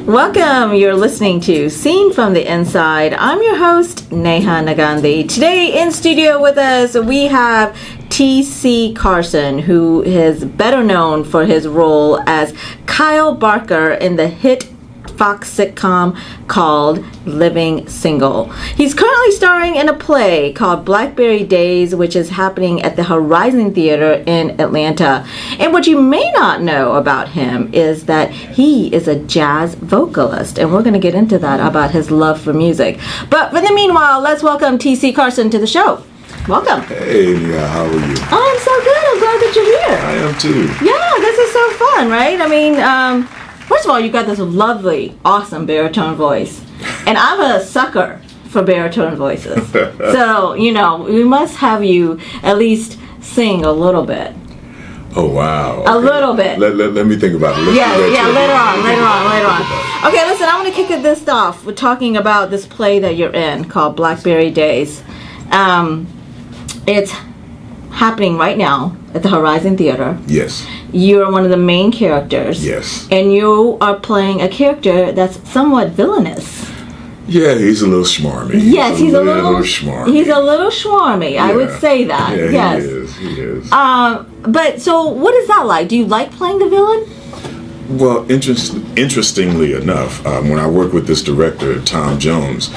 Welcome. You're listening to Seen from the Inside. I'm your host, Neha Negandhi. Today in studio with us, we have TC Carson, who is better known for his role as Kyle Barker in the hit Fox sitcom called Living Single. He's currently starring in a play called Blackberry Days, which is happening at the Horizon Theater in Atlanta. And what you may not know about him is that he is a jazz vocalist, and we're going to get into that about his love for music. But for the meanwhile, let's welcome TC Carson to the show. Welcome. Hey, Neha, how are you? Oh, I'm so good. I'm glad that you're here. I am too. Yeah, this is so fun, right? I mean, first of all, you got this lovely, awesome baritone voice. And I'm a sucker for baritone voices. So, we must have you at least sing a little bit. Oh, wow. Okay. A little bit. Let me think about it. Later on. Okay, listen, I'm going to kick this off with talking about this play that you're in called Blackberry Days. It's happening right now at the Horizon Theater. Yes. You're one of the main characters. Yes. And you are playing a character that's somewhat villainous. Yeah, he's a little schmarmy. Yes, he's a little schmarmy. He's a little schmarmy. Yeah. I would say that. Yeah, yes. He is. But so what is that like? Do you like playing the villain? Well, interestingly enough, when I work with this director, Tom Jones,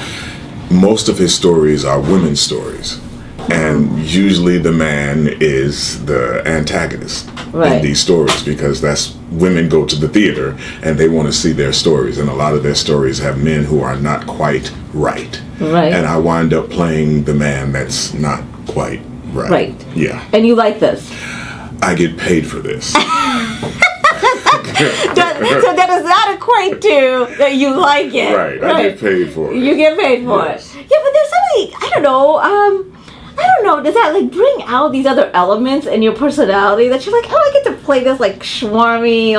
most of his stories are women's stories. And usually the man is the antagonist in these stories, because that's women go to the theater and they want to see their stories, and a lot of their stories have men who are not quite right. Right. And I wind up playing the man that's not quite right. Right. Yeah. And you like this? I get paid for this. So that does not equate to that you like it. Right. I get paid for it. You get paid for it. Yeah, but there's something, I don't know, does that bring out these other elements in your personality that you're like, oh, I get to play this schwarmy,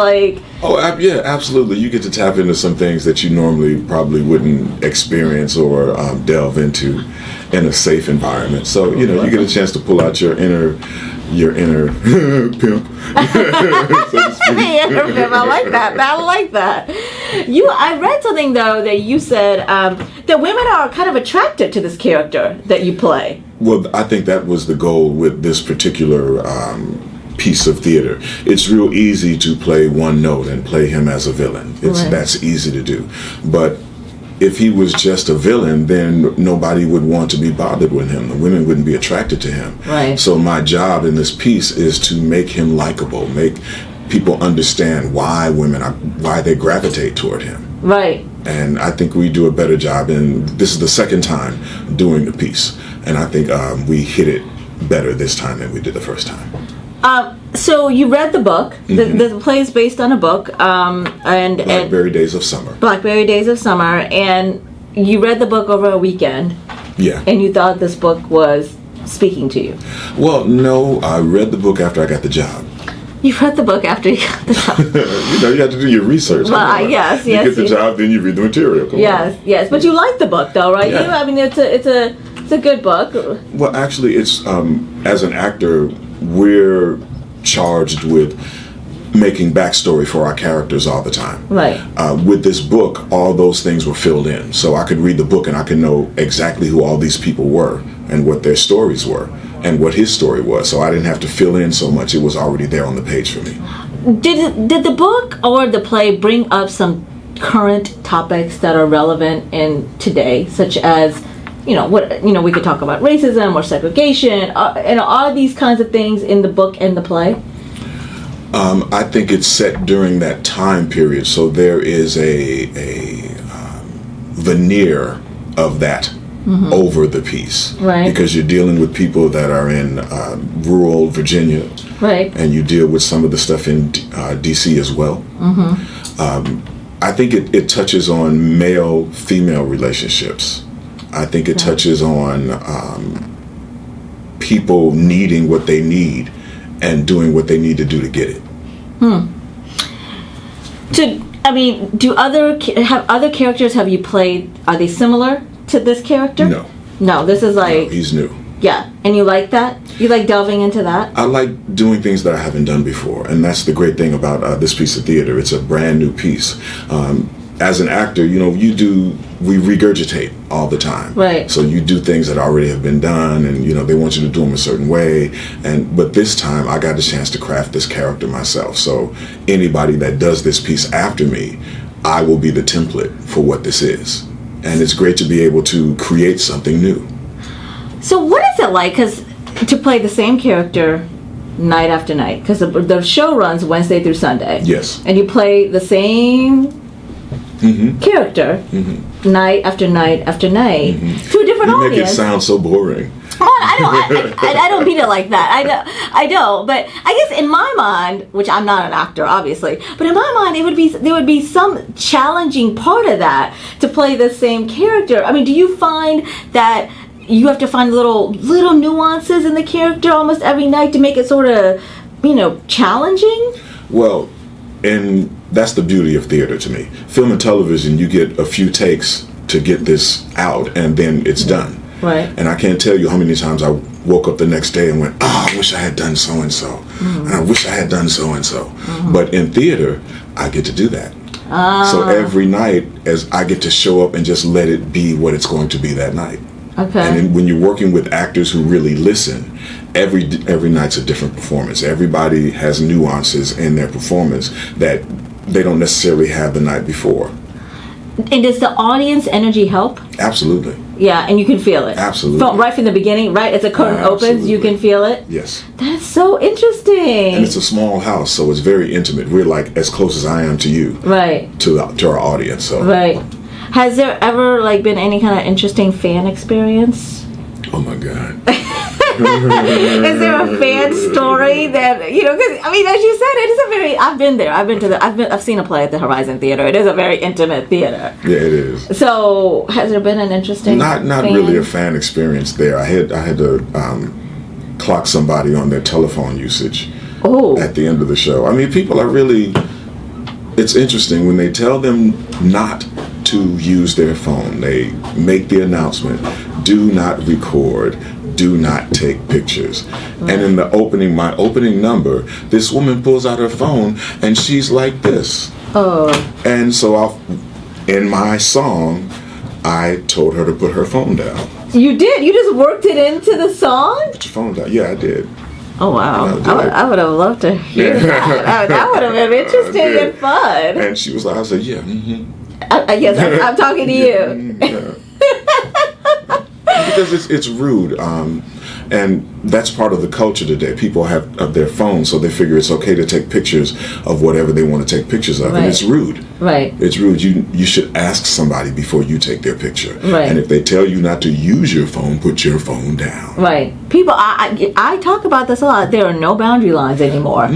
Oh, yeah, absolutely. You get to tap into some things that you normally probably wouldn't experience or delve into in a safe environment. So, you get a chance to pull out your inner pimp. I like that. I read something though that you said that women are kind of attracted to this character that you play. Well, I think that was the goal with this particular piece of theater. It's real easy to play one note and play him as a villain. That's easy to do. But if he was just a villain, then nobody would want to be bothered with him. The women wouldn't be attracted to him. Right. So my job in this piece is to make him likable, make people understand why they gravitate toward him. Right. And I think we do a better job, and this is the second time doing the piece, and I think we hit it better this time than we did the first time. So you read the book. Mm-hmm. The play is based on a book. And Blackberry Days of Summer. Blackberry Days of Summer. And you read the book over a weekend. Yeah. And you thought this book was speaking to you. Well, no, I read the book after I got the job. You read the book after you got the job. You have to do your research. Well, yes. You get the job, then you read the material. Yes. But you like the book, though, right? Yeah. I mean, it's a good book. Well, actually, it's as an actor, we're charged with making backstory for our characters all the time. Right. With this book, all those things were filled in. So I could read the book and I could know exactly who all these people were and what their stories were and what his story was. So I didn't have to fill in so much. It was already there on the page for me. Did the book or the play bring up some current topics that are relevant in today, such as we could talk about racism or segregation, and all these kinds of things in the book and the play? I think it's set during that time period, so there is a veneer of that over the piece. Right. Because you're dealing with people that are in rural Virginia. Right. And you deal with some of the stuff in D.C. as well. I think it touches on male-female relationships. I think it touches on people needing what they need and doing what they need to do to get it. Do other characters have you played? Are they similar to this character? No. This is no, he's new. Yeah, and you like that? You like delving into that? I like doing things that I haven't done before, and that's the great thing about this piece of theater. It's a brand new piece. as an actor, we regurgitate all the time. Right. So you do things that already have been done, and they want you to do them a certain way. But this time, I got the chance to craft this character myself. So anybody that does this piece after me, I will be the template for what this is, and it's great to be able to create something new. So what is it like? Because to play the same character night after night, because the show runs Wednesday through Sunday. Yes. And you play the same character night after night after night to a different audience. You make it sound so boring. Well, I don't mean it like that. I don't. But I guess in my mind, which I'm not an actor, obviously, but in my mind, there would be some challenging part of that to play the same character. I mean, do you find that you have to find little nuances in the character almost every night to make it sort of, challenging? Well, and that's the beauty of theater to me. Film and television, you get a few takes to get this out, and then it's done. Right. And I can't tell you how many times I woke up the next day and went, I wish I had done so-and-so. And I wish I had done so-and-so. But in theater, I get to do that. So every night, as I get to show up and just let it be what it's going to be that night. Okay. And then when you're working with actors who really listen, every night's a different performance. Everybody has nuances in their performance that they don't necessarily have the night before. And does the audience energy help? Absolutely. Yeah, and you can feel it. Absolutely. Right from the beginning, right? As the curtain opens, you can feel it? Yes. That's so interesting. And it's a small house, so it's very intimate. We're like as close as I am to you. Right. To our audience. So. Right. Has there ever been any kind of interesting fan experience? Oh my God. Is there a fan story that because as you said, it is a very. I've been there. I've seen a play at the Horizon Theater. It is a very intimate theater. Yeah, it is. So has there been an interesting? Not really a fan experience there. I had to clock somebody on their telephone usage. Oh. At the end of the show. I mean, people are really. It's interesting when they tell them not to use their phone. They make the announcement: do not record. Do not take pictures. Right. And in my opening number, this woman pulls out her phone and she's like this. Oh. And so in my song, I told her to put her phone down. You did? You just worked it into the song? Put your phone down. Yeah, I did. Oh, wow. I would have loved to hear that. That would have been interesting and fun. And she was like, I said, yeah. Yes, I'm talking to you. Yeah. Because it's rude, and that's part of the culture today. People have their phones, so they figure it's okay to take pictures of whatever they want to take pictures of, and it's rude. Right. It's rude. You should ask somebody before you take their picture. Right. And if they tell you not to use your phone, put your phone down. Right. People, I talk about this a lot. There are no boundary lines anymore.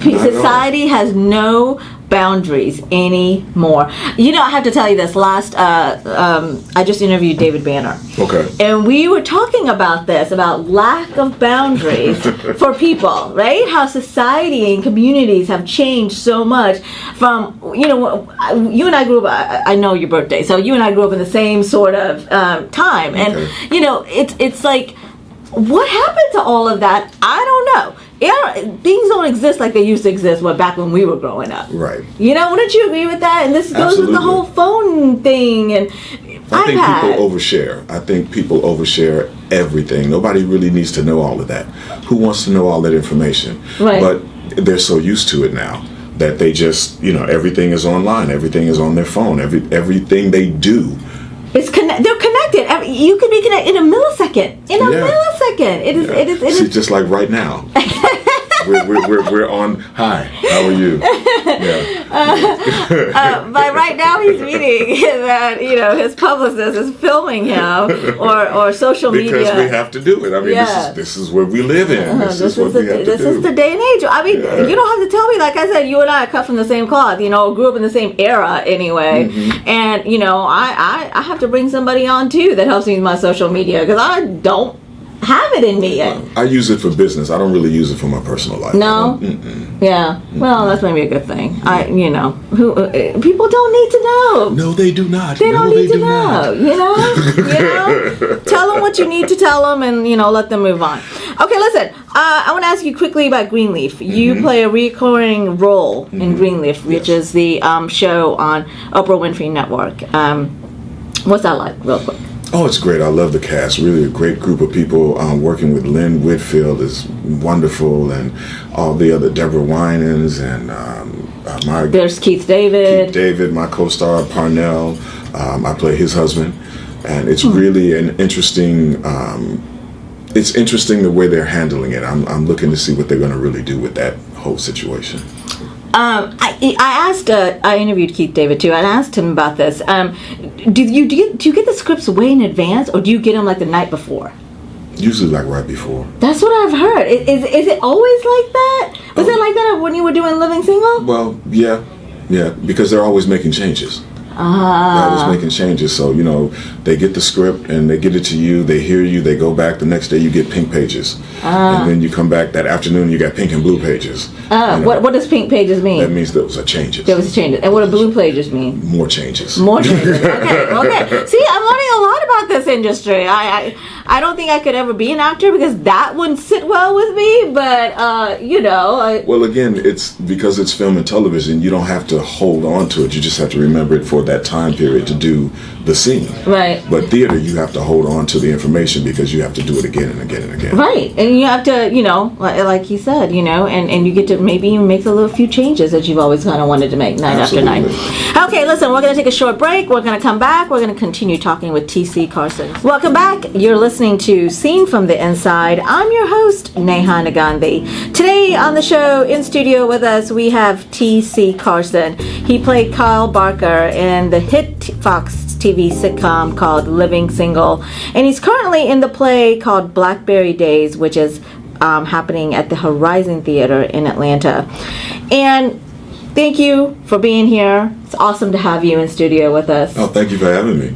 Society has no boundaries anymore. I have to tell you this. I just interviewed David Banner. Okay. And we were talking about this, about lack of boundaries for people, right? How society and communities have changed so much from, you and I grew up, I know your birthday, so you and I grew up in the same sort of time. And, it's like, what happened to all of that? I don't know. Things don't exist like they used to exist back when we were growing up. Right. Wouldn't you agree with that? And this goes with the whole phone thing and I think people overshare everything. Nobody really needs to know all of that. Who wants to know all that information? Right. But they're so used to it now that they just, everything is online. Everything is on their phone. Everything they do. They're connected. You can be connected in a millisecond. It is. See, just like right now. We're on. Hi, how are you? But right now he's meaning that his publicist is filming him or social media because we have to do it. I mean, this is where we live in. This is what we have to do. This is the day and age. I mean, you don't have to tell me. Like I said, you and I are cut from the same cloth. Grew up in the same era anyway. And I have to bring somebody on too that helps me with my social media because I don't have it in me yet. I use it for business. I don't really use it for my personal life. No? Yeah. Well, that's maybe a good thing. People don't need to know. No, they do not. They don't need to know. You know? Tell them what you need to tell them and, let them move on. Okay, listen. I want to ask you quickly about Greenleaf. You play a recurring role in Greenleaf, which is the show on Oprah Winfrey Network. What's that like, real quick? Oh, it's great. I love the cast. Really a great group of people. Working with Lynn Whitfield is wonderful, and all the other Deborah Winans and there's Keith David, my co-star Parnell. I play his husband, and it's really an interesting. It's interesting the way they're handling it. I'm looking to see what they're going to really do with that whole situation. I interviewed Keith David too. I asked him about this. Do you get the scripts way in advance, or do you get them like the night before? Usually like right before. That's what I've heard. Is it always like that? Was it like that when you were doing Living Single? Well, yeah, because they're always making changes. They're always making changes. So, they get the script and they get it to you. They hear you. They go back. The next day you get pink pages. And then you come back that afternoon, you got pink and blue pages. What does pink pages mean? That means those are changes. There was changes. And what do blue pages mean? More changes. More changes. Okay. See, I'm learning a lot about this industry. I don't think I could ever be an actor because that wouldn't sit well with me. But, Well, again, it's because it's film and television. You don't have to hold on to it. You just have to remember it for that time period to do the scene. Right. But theater, you have to hold on to the information because you have to do it again and again and again. Right. And you have to, like he said, and you get to maybe even make a few changes that you've always kind of wanted to make night after night. Okay, listen, we're going to take a short break. We're going to come back. We're going to continue talking with TC Carson. Welcome back. You're listening to Seen from the Inside. I'm your host, Neha Negandhi. Today on the show, in studio with us, we have TC Carson. He played Kyle Barker in the hit Fox TV sitcom called Living Single, and he's currently in the play called Blackberry Days, which is happening at the Horizon Theater in Atlanta. And thank you for being here. It's awesome to have you in studio with us. Oh, thank you for having me.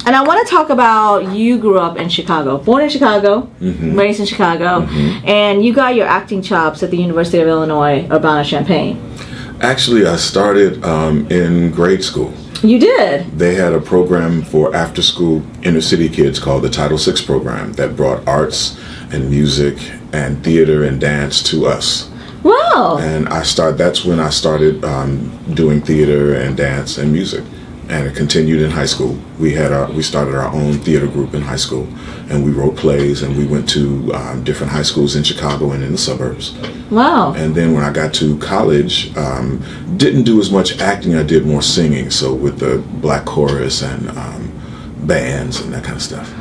And I want to talk about, you grew up in Chicago, born in Chicago, raised in Chicago, and you got your acting chops at the University of Illinois, Urbana-Champaign. Actually, I started in grade school. You did? They had a program for after-school inner-city kids called the Title VI program that brought arts and music and theater and dance to us. Wow. And that's when I started doing theater and dance and music. And it continued in high school. We started our own theater group in high school, and we wrote plays, and we went to different high schools in Chicago and in the suburbs. Wow. And then when I got to college, didn't do as much acting. I did more singing, so with the black chorus and bands and that kind of stuff.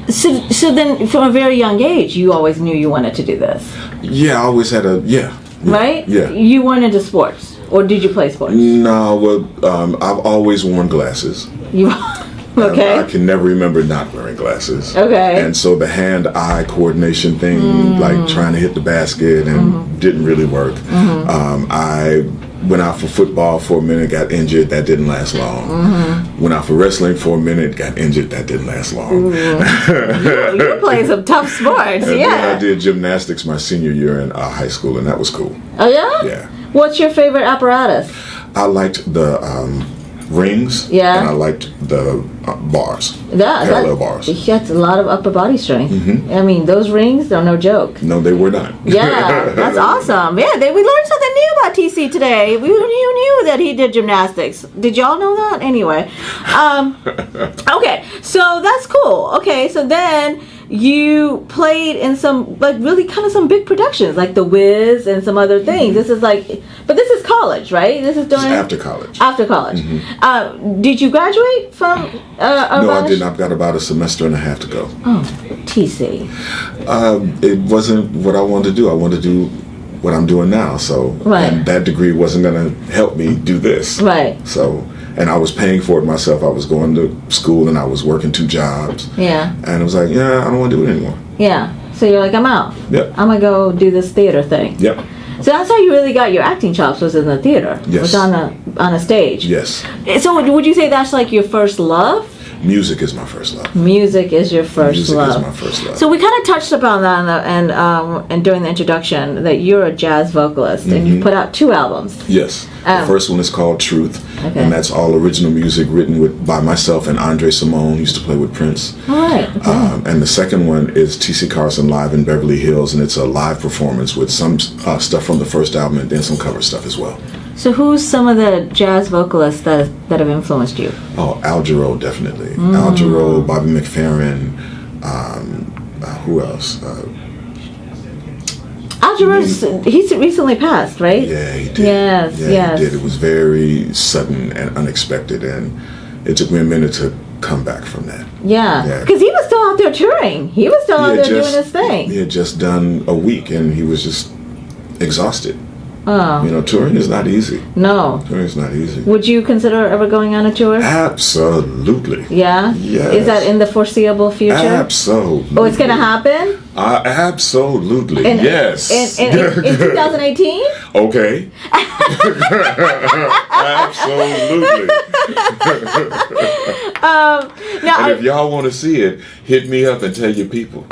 So then, from a very young age, you always knew you wanted to do this? Yeah, I always had right? Yeah. You weren't into sports? Or did you play sports? No, well, I've always worn glasses. Okay. I can never remember not wearing glasses. Okay. And so the hand-eye coordination thing, like trying to hit the basket, and didn't really work. I went out for football for a minute, got injured. That didn't last long. Went out for wrestling for a minute, got injured. That didn't last long. You're playing some tough sports. And then I did gymnastics my senior year in high school, and that was cool. Oh, yeah? Yeah. What's your favorite apparatus? I liked the rings. Yeah. And I liked the bars. Parallel bars. That's a lot of upper body strength. I mean, those rings are no joke. No, they were not. Yeah, that's awesome. Yeah, we learned something new about TC today. We knew that he did gymnastics. Did y'all know that? Anyway. Okay, so that's cool. Okay, so then you played in some, like, really kind of some big productions, like The Wiz and some other things. This is but this is college, right? This is during... After college. After college. Did you graduate from No, I didn't. I've got about a semester and a half to go. Oh, TC. It wasn't what I wanted to do. I wanted to do what I'm doing now. So, and that degree wasn't going to help me do this. Right. So, and I was paying for it myself. I was going to school and I was working 2 jobs. Yeah. And it was like, yeah, I don't want to do it anymore. Yeah. So you're like, I'm out. Yep. I'm going to go do this theater thing. Yep. So that's how you really got your acting chops, was in the theater. Yes. Was on a stage. Yes. So would you say that's like your first love? Music is my first love. Music is your first Music love. is my first love. So we kind of touched upon that and during the introduction that you're a jazz vocalist and you put out 2 albums. Yes. The first one is called Truth, and that's all original music written by myself and Andre Simone, who used to play with Prince. All right. Okay. And the second one is TC Carson Live in Beverly Hills, and it's a live performance with some stuff from the first album and then some cover stuff as well. So who's some of the jazz vocalists that have influenced you? Oh, Al Jarreau, definitely. Al Jarreau, Bobby McFerrin, who else? Al Jarreau, he's recently passed, right? Yeah, he did. Yes, yes. He did. It was very sudden and unexpected, and it took me a minute to come back from that. Yeah, because he was still out there touring. He was still out there doing his thing. He had just done a week, and he was just exhausted. Oh. You know, touring is not easy. No. Touring is not easy. Would you consider ever going on a tour? Absolutely. Yeah? Yes. Is that in the foreseeable future? Absolutely. Oh, it's going to happen? Absolutely. In, yes. In 2018? Okay. Absolutely. Now, and if y'all want to see it, hit me up and tell your people.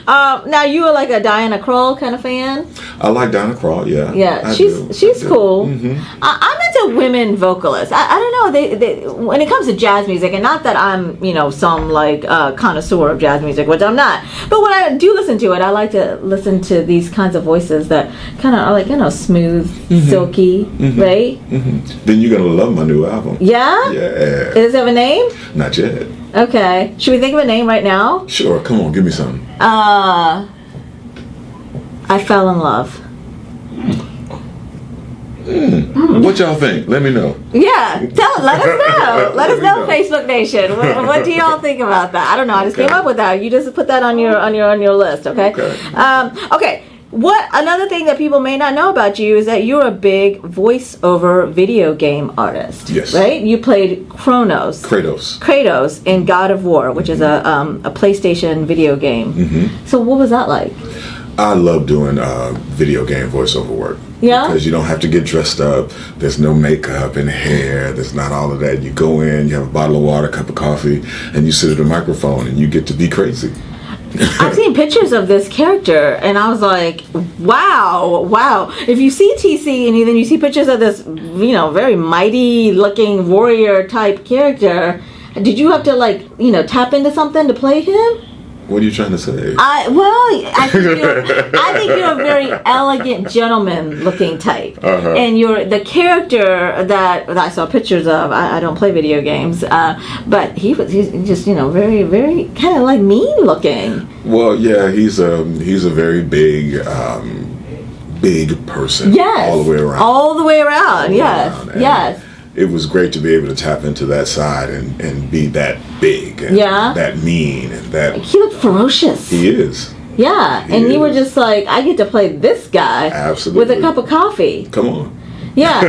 Now you were like a Diana Krall kind of fan? I like Diana Krall, yeah. Yeah, she's cool. I'm into women vocalists. I don't know. They when it comes to jazz music, and not that I'm some like connoisseur of jazz music, which I'm not. But when I do listen to it, I like to listen to these kinds of voices that kind of are like smooth, silky, right? Then you're gonna love my new album. Yeah. Yeah. Does it have a name? Not yet. Okay. Should we think of a name right now? Sure. Come on, give me something. I Fell in Love. What y'all think? Let me know. Yeah, let us know. Let us know, Facebook Nation. What do y'all think about that? I don't know. I just came up with that. You just put that on your list, okay? Okay. What another thing that people may not know about you is that you're a big voiceover video game artist. Yes. Right? You played Kratos in God of War, which is a PlayStation video game. So what was that like? I love doing video game voiceover work. Yeah? Because you don't have to get dressed up. There's no makeup and hair. There's not all of that. You go in, you have a bottle of water, a cup of coffee, and you sit at a microphone and you get to be crazy. I've seen pictures of this character, and I was like, wow. If you see TC, and then you see pictures of this, very mighty-looking warrior-type character, did you have to, tap into something to play him? What are you trying to say? I think you're a very elegant gentleman-looking type, and you're the character that I saw pictures of. I don't play video games, but he's just very, very kind of like mean-looking. Well, yeah, he's a very big person. Yes, all the way around. All the way around. Yes. It was great to be able to tap into that side and be that big and that mean and that... He looked ferocious. He is. Yeah, and you were just like, I get to play this guy with a cup of coffee. Come on. Yeah. I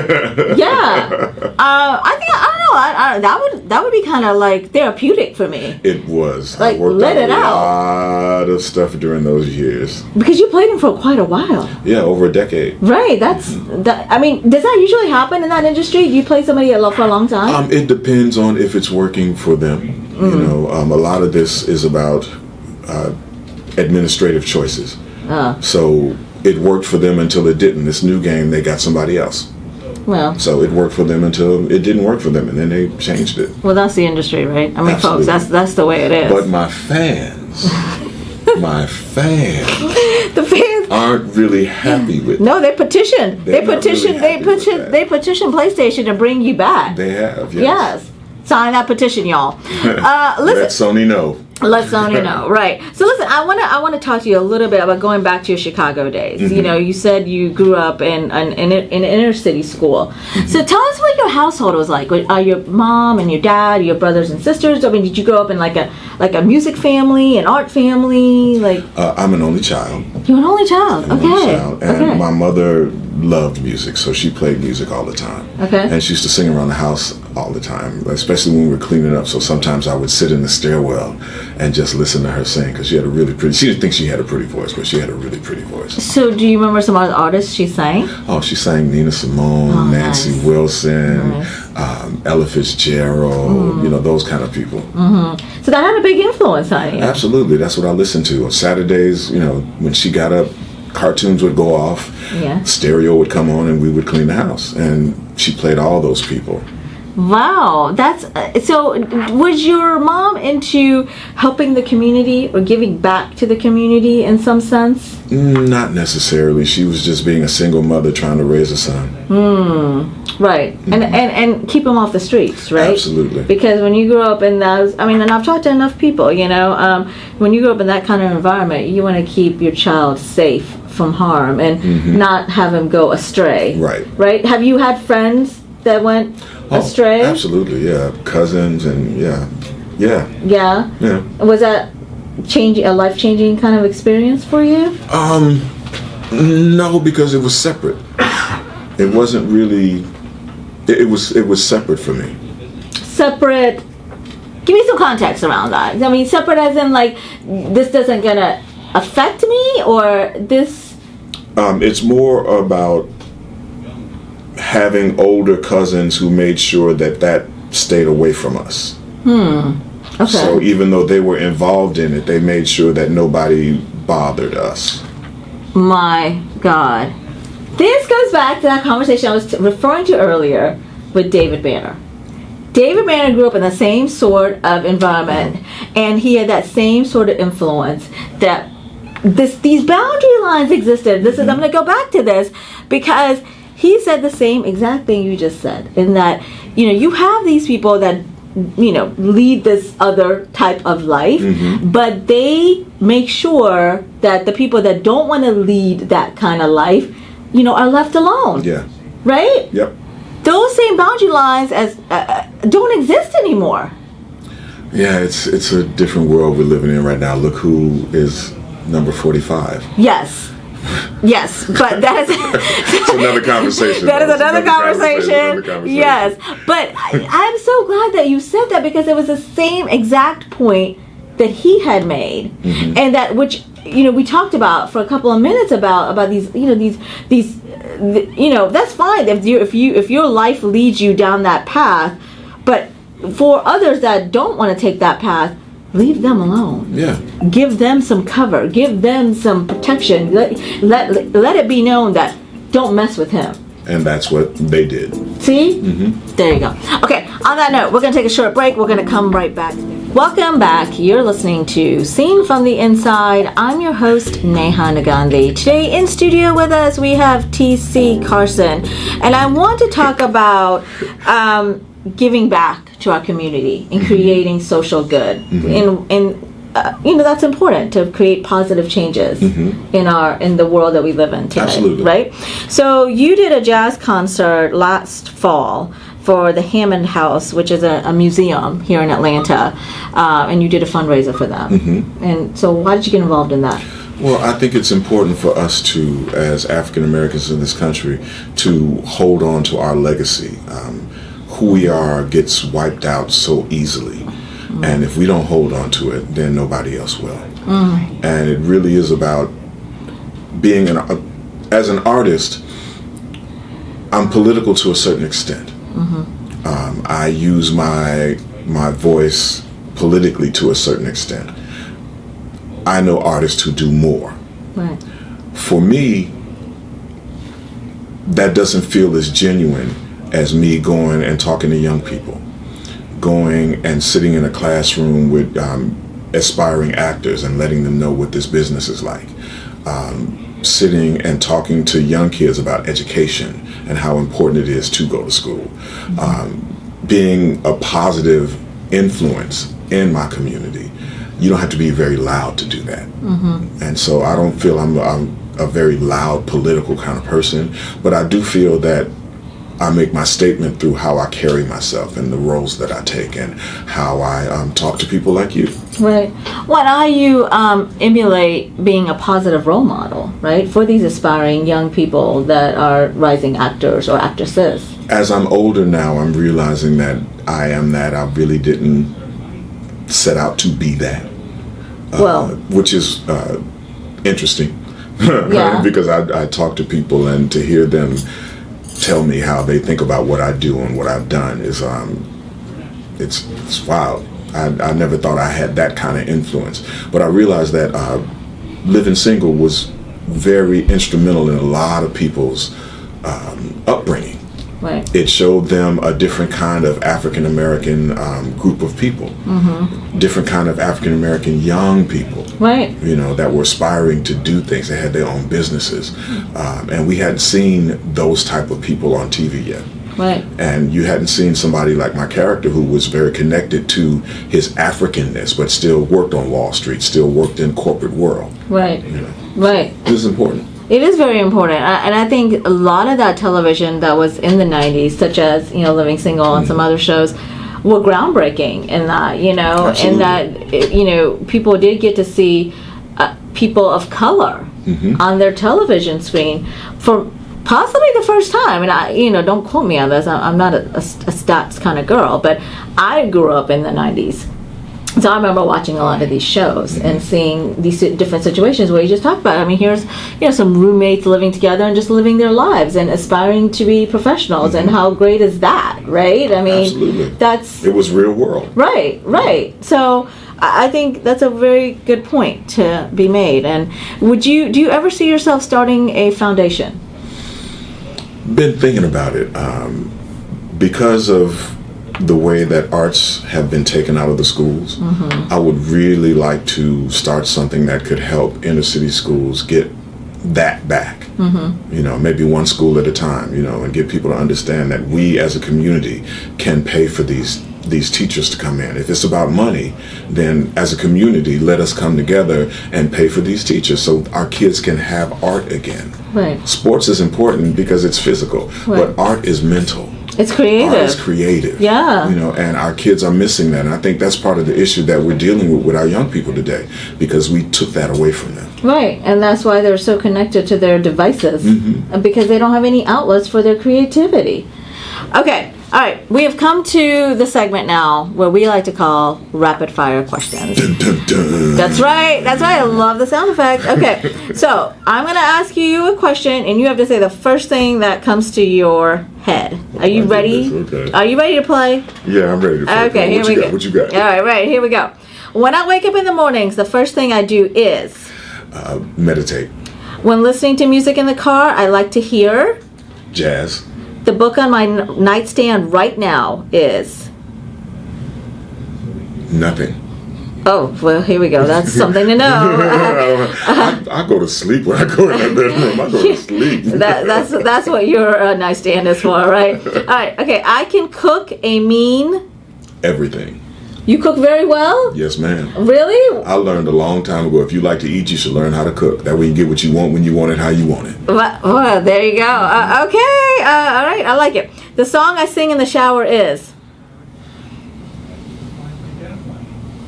think, I don't know, that would be kind of like therapeutic for me. It was. Like, I worked let out it a out. lot of stuff during those years. Because you played him for quite a while. Yeah, over a decade. Right, does that usually happen in that industry? Do you play somebody for a long time? It depends on if it's working for them. A lot of this is about administrative choices. So it worked for them until it didn't. This new game, they got somebody else. Well, so it worked for them until it didn't work for them, and then they changed it. Well, that's the industry, right? I mean, Absolutely. folks, that's the way it is. But my fans, the fans aren't really happy with. No, they petitioned. They petitioned PlayStation to bring you back. They have. Yes. Sign that petition, y'all. Listen. Let Sony know. Let Sony know, right? So listen, I want to talk to you a little bit about going back to your Chicago days. You said you grew up in an inner city school. So tell us what your household was like. Your mom and your dad, your brothers and sisters. I mean, did you grow up in like a music family, an art family? I'm an only child. You're an only child. Okay. My mother loved music, so she played music all the time. Okay. And she used to sing around the house all the time, especially when we were cleaning up. So sometimes I would sit in the stairwell and just listen to her sing, because she had a really pretty, she didn't think she had a pretty voice, but she had a really pretty voice. So do you remember some other artists she sang? Oh, she sang Nina Simone, Nancy nice. Wilson, Nice. Ella Fitzgerald, those kind of people. So that had a big influence on you. Absolutely. That's what I listened to. On Saturdays, when she got up, cartoons would go off, Yeah. stereo would come on, and we would clean the house. And she played all those people. Wow, that's so. Was your mom into helping the community or giving back to the community in some sense? Not necessarily. She was just being a single mother trying to raise a son. Right, and keep them off the streets, right? Absolutely. Because when you grow up in those, and I've talked to enough people, when you grow up in that kind of environment, you want to keep your child safe from harm and not have him go astray. Right. Right. Have you had friends that went astray? Absolutely, yeah. Cousins and yeah. Yeah. Was that a life-changing kind of experience for you? No, because it was separate. It wasn't really. It was separate for me. Separate. Give me some context around that. Separate as in like this doesn't gonna affect me, or this. It's more about having older cousins who made sure that stayed away from us. Okay. So even though they were involved in it, they made sure that nobody bothered us. My God. This goes back to that conversation I was referring to earlier with David Banner. David Banner grew up in the same sort of environment, and he had that same sort of influence that these boundary lines existed. I'm going to go back to this because he said the same exact thing you just said, in that, you have these people that, lead this other type of life, but they make sure that the people that don't want to lead that kind of life, are left alone. Yeah. Right? Yep. Those same boundary lines don't exist anymore. Yeah, it's a different world we're living in right now. Look who is number 45. Yes, but that is it's another conversation. That is another conversation. Yes, but I'm so glad that you said that, because it was the same exact point that he had made, and that which we talked about for a couple of minutes about these that's fine if your life leads you down that path, but for others that don't want to take that path, leave them alone. Yeah. Give them some cover. Give them some protection. Let it be known that don't mess with him. And that's what they did. See? There you go. Okay, on that note, we're going to take a short break. We're going to come right back. Welcome back. You're listening to Seen from the Inside. I'm your host, Neha Negandhi. Today in studio with us, we have TC Carson. And I want to talk about giving back to our community and creating social good. That's important to create positive changes in the world that we live in today. Absolutely. Right? So you did a jazz concert last fall for the Hammond House, which is a museum here in Atlanta, and you did a fundraiser for them. And so why did you get involved in that? Well, I think it's important for us to, as African Americans in this country, to hold on to our legacy. Who we are gets wiped out so easily. And if we don't hold on to it, then nobody else will. And it really is about being as an artist, I'm political to a certain extent. I use my voice politically to a certain extent. I know artists who do more. Right. For me, that doesn't feel as genuine as me going and talking to young people, going and sitting in a classroom with aspiring actors and letting them know what this business is like, sitting and talking to young kids about education and how important it is to go to school, being a positive influence in my community. You don't have to be very loud to do that. And so I don't feel I'm a very loud political kind of person, but I do feel that I make my statement through how I carry myself and the roles that I take and how I talk to people like you. Right. Well, how you emulate being a positive role model, right, for these aspiring young people that are rising actors or actresses. As I'm older now, I'm realizing that I am that. I really didn't set out to be that. Which is interesting. Yeah. Because I talk to people, and to hear them tell me how they think about what I do and what I've done is it's wild. I never thought I had that kind of influence, but I realized that living single was very instrumental in a lot of people's upbringing. Right. It showed them a different kind of African American group of people, different kind of African American young people, right? You know, that were aspiring to do things. They had their own businesses, and we hadn't seen those type of people on TV yet. Right. And you hadn't seen somebody like my character who was very connected to his Africanness, but still worked on Wall Street, still worked in corporate world. Right. You know, right. So this is important. It is very important, and I think a lot of that television that was in the 90s, such as, you know, Living Single and some other shows, were groundbreaking in that, you know, Absolutely. and that, you know, people did get to see people of color on their television screen for possibly the first time. And I, you know, don't quote me on this, I'm not a stats kind of girl, but I grew up in the 90s. So I remember watching a lot of these shows and seeing these different situations where you just talk about it. I mean, here's, you know, some roommates living together and just living their lives and aspiring to be professionals. And how great is that, right? I mean, Absolutely. It was real world. Right, right. So I think that's a very good point to be made. And do you ever see yourself starting a foundation? Been thinking about it because of the way that arts have been taken out of the schools. I would really like to start something that could help inner city schools get that back. You know, maybe one school at a time, you know, and get people to understand that we as a community can pay for these teachers to come in. If it's about money, then as a community, let us come together and pay for these teachers so our kids can have art again. Right. Sports is important because it's physical, but art is mental. It's creative. Art is creative. Yeah. You know, and our kids are missing that. And I think that's part of the issue that we're dealing with our young people today, because we took that away from them. Right. And that's why they're so connected to their devices, because they don't have any outlets for their creativity. Okay. All right. We have come to the segment now where we like to call rapid fire questions. Dun, dun, dun. That's right. That's right. I love the sound effect. Okay. So I'm going to ask you a question, and you have to say the first thing that comes to your head. Are you ready? Okay. Are you ready to play? Yeah, I'm ready to play. Okay, here we go. What you got? All right, here we go. When I wake up in the mornings, the first thing I do is Meditate. when listening to music in the car, I like to hear. Jazz. The book on my nightstand right now is. Nothing. Oh, well, here we go. That's something to know. I go to sleep when I go in that bedroom. I go to sleep. That's what your nightstand is for, right? All right. Okay. I can cook a mean. Everything. You cook very well? Yes, ma'am. Really? I learned a long time ago, if you like to eat, you should learn how to cook. That way you get what you want when you want it, how you want it. Well, there you go. Okay. All right. I like it. The song I sing in the shower is.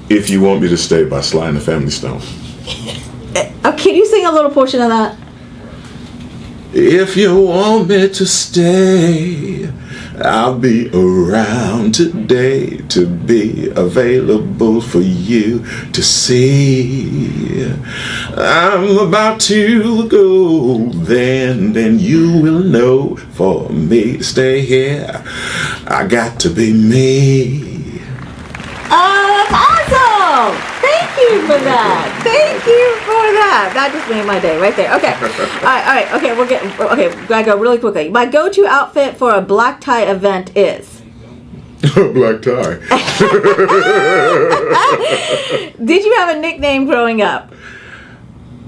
If You Want Me to Stay by Sly and the Family Stone. Can you sing a little portion of that? If you want me to stay, I'll be around today to be available for you to see. I'm about to go, then you will know. For me to stay here, I got to be me. That's awesome! Thank you for that. Thank you for that. That just made my day right there. Okay. All right. Okay, gotta go really quickly. My go-to outfit for a black tie event is. Black tie. Did you have a nickname growing up?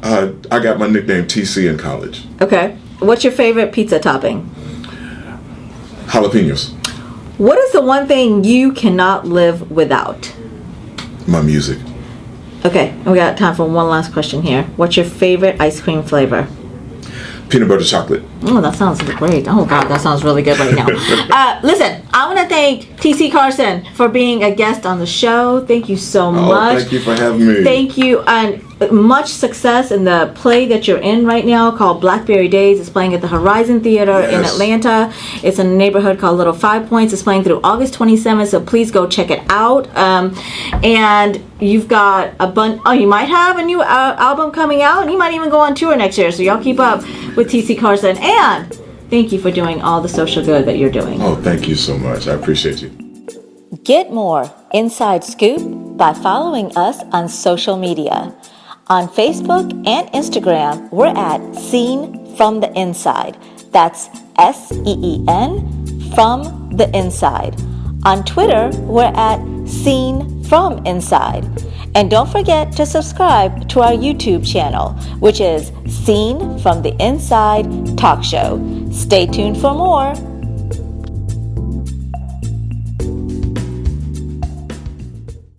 I got my nickname TC in college. Okay. What's your favorite pizza topping? Jalapenos. What is the one thing you cannot live without? My music. Okay, we got time for one last question here. What's your favorite ice cream flavor? Peanut butter chocolate. Oh, that sounds great. Oh, God, that sounds really good right now. Listen, I want to thank TC Carson for being a guest on the show. Thank you so much. Thank you for having me. Thank you. And much success in the play that you're in right now called Blackberry Days. It's playing at the Horizon Theater in Atlanta. It's in a neighborhood called Little Five Points. It's playing through August 27th, so please go check it out. And you've got you might have a new album coming out, and you might even go on tour next year, so y'all keep up with TC Carson. And thank you for doing all the social good that you're doing. Oh, thank you so much. I appreciate you. Get more Inside Scoop by following us on social media. On Facebook and Instagram, we're at Seen from the Inside. That's SEEN from the Inside. On Twitter, we're at Seen from Inside. And don't forget to subscribe to our YouTube channel, which is Seen from the Inside Talk Show. Stay tuned for more.